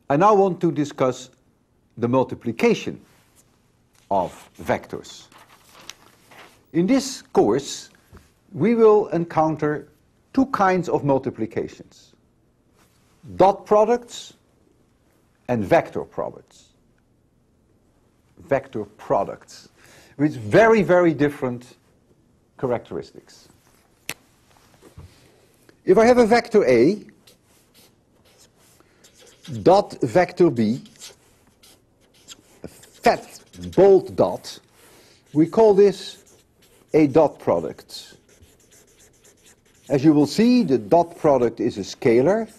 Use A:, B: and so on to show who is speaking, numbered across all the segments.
A: I now want to discuss the multiplication of vectors. In this course, we will encounter two kinds of multiplications: dot products and vector products. Vector products, with very, very different characteristics. If I have a vector A dot vector B, a fat, bold dot, we call this a dot product. As you will see, the dot product is a scalar.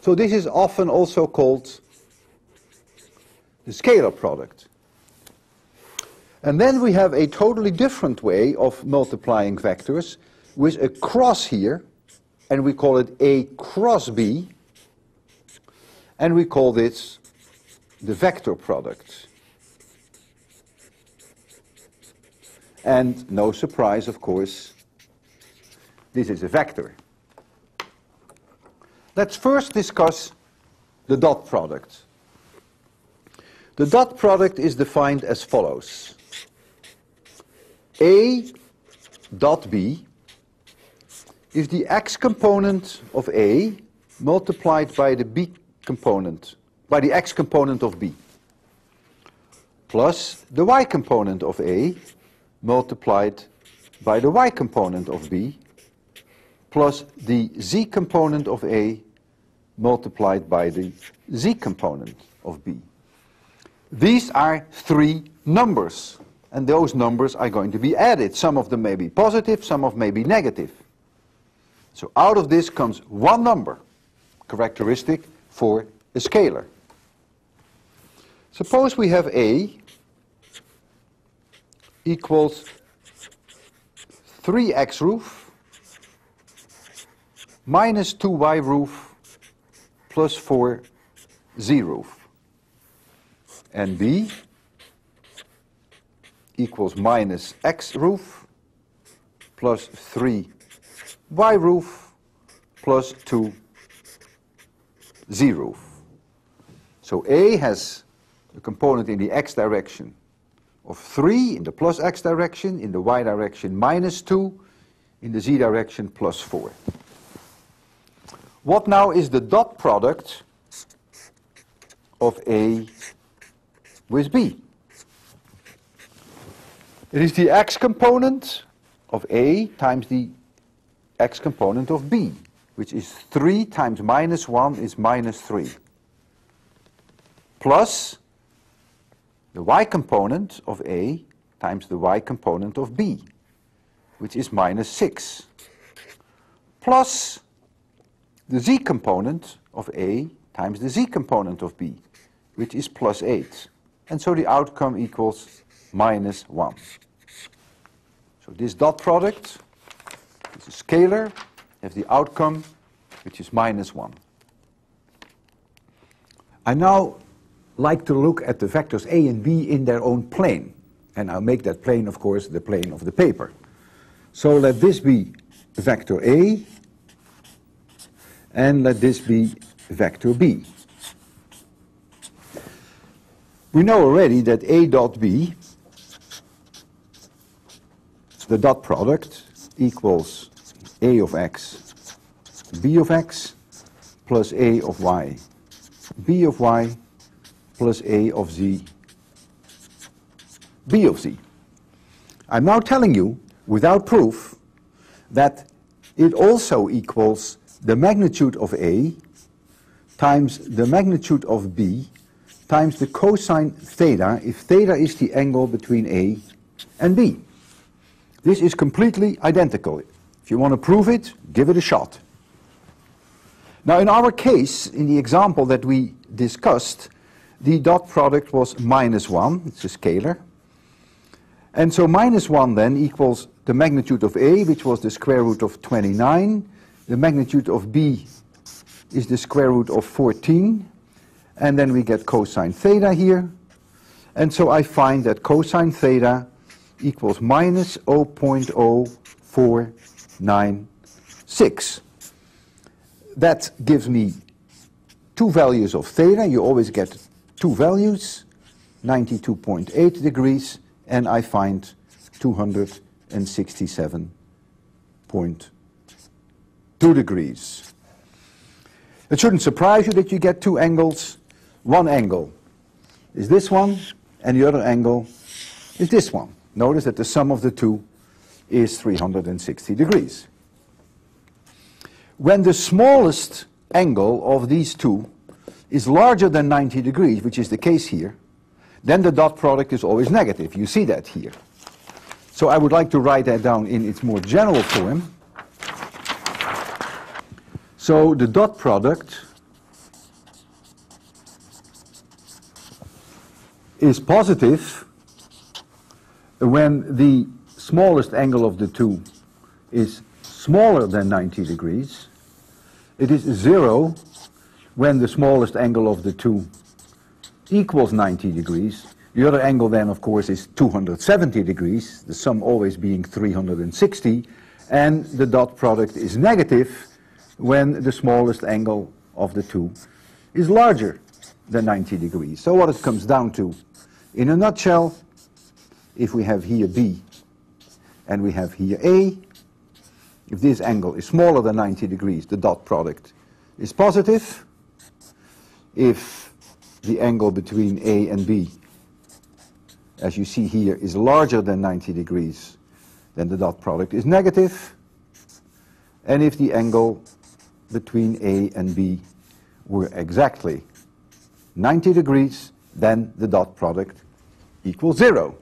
A: So this is often also called the scalar product. And then we have a totally different way of multiplying vectors with a cross here, and we call it A cross B, and we call this the vector product. And no surprise, of course, this is a vector. Let's first discuss the dot product. The dot product is defined as follows. A dot B is the x component of A multiplied by the b component, by the x component of B, plus the y component of A multiplied by the y component of B, plus the z component of A multiplied by the z component of B. These are three numbers, and those numbers are going to be added. Some of them may be positive, some of them may be negative. So out of this comes one number, characteristic for a scalar. Suppose we have A equals 3x roof minus 2y roof plus 4z roof. And B equals minus x roof plus 3y roof plus 2z roof. So A has a component in the x direction of 3, in the plus x direction, in the y direction minus 2, in the z direction plus 4. What now is the dot product of A with B? It is the x component of A times the x component of B, which is 3 times minus 1 is minus 3, plus the y component of A times the y component of B, which is minus 6, plus the z component of A times the z component of B, which is plus 8. And so the outcome equals minus 1. So this dot product is a scalar, has the outcome which is minus 1. I now like to look at the vectors A and B in their own plane. And I'll make that plane, of course, the plane of the paper. So let this be vector A, and let this be vector B. We know already that A dot B, the dot product, equals A of x, B of x, plus A of y, B of y, plus A of z, B of z. I'm now telling you, without proof, that it also equals the magnitude of A times the magnitude of B times the cosine theta, if theta is the angle between A and B. This is completely identical. If you want to prove it, give it a shot. Now in our case, in the example that we discussed, the dot product was minus 1, it's a scalar. And so minus 1 then equals the magnitude of A, which was the square root of 29. The magnitude of B is the square root of 14. And then we get cosine theta here. And so I find that cosine theta equals minus 0.0496. That gives me two values of theta. You always get two values, 92.8 degrees, and I find 267.2 degrees. It shouldn't surprise you that you get two angles. One angle is this one, and the other angle is this one. Notice that the sum of the two is 360 degrees. When the smallest angle of these two is larger than 90 degrees, which is the case here, then the dot product is always negative. You see that here. So I would like to write that down in its more general form. So the dot product is positive when the smallest angle of the two is smaller than 90 degrees. It is 0 when the smallest angle of the two equals 90 degrees. The other angle then, of course, is 270 degrees, the sum always being 360, and the dot product is negative when the smallest angle of the two is larger than 90 degrees. So what it comes down to, in a nutshell, if we have here B and we have here A, if this angle is smaller than 90 degrees, the dot product is positive. If the angle between A and B, as you see here, is larger than 90 degrees, then the dot product is negative. And if the angle between A and B were exactly 90 degrees, then the dot product equals 0.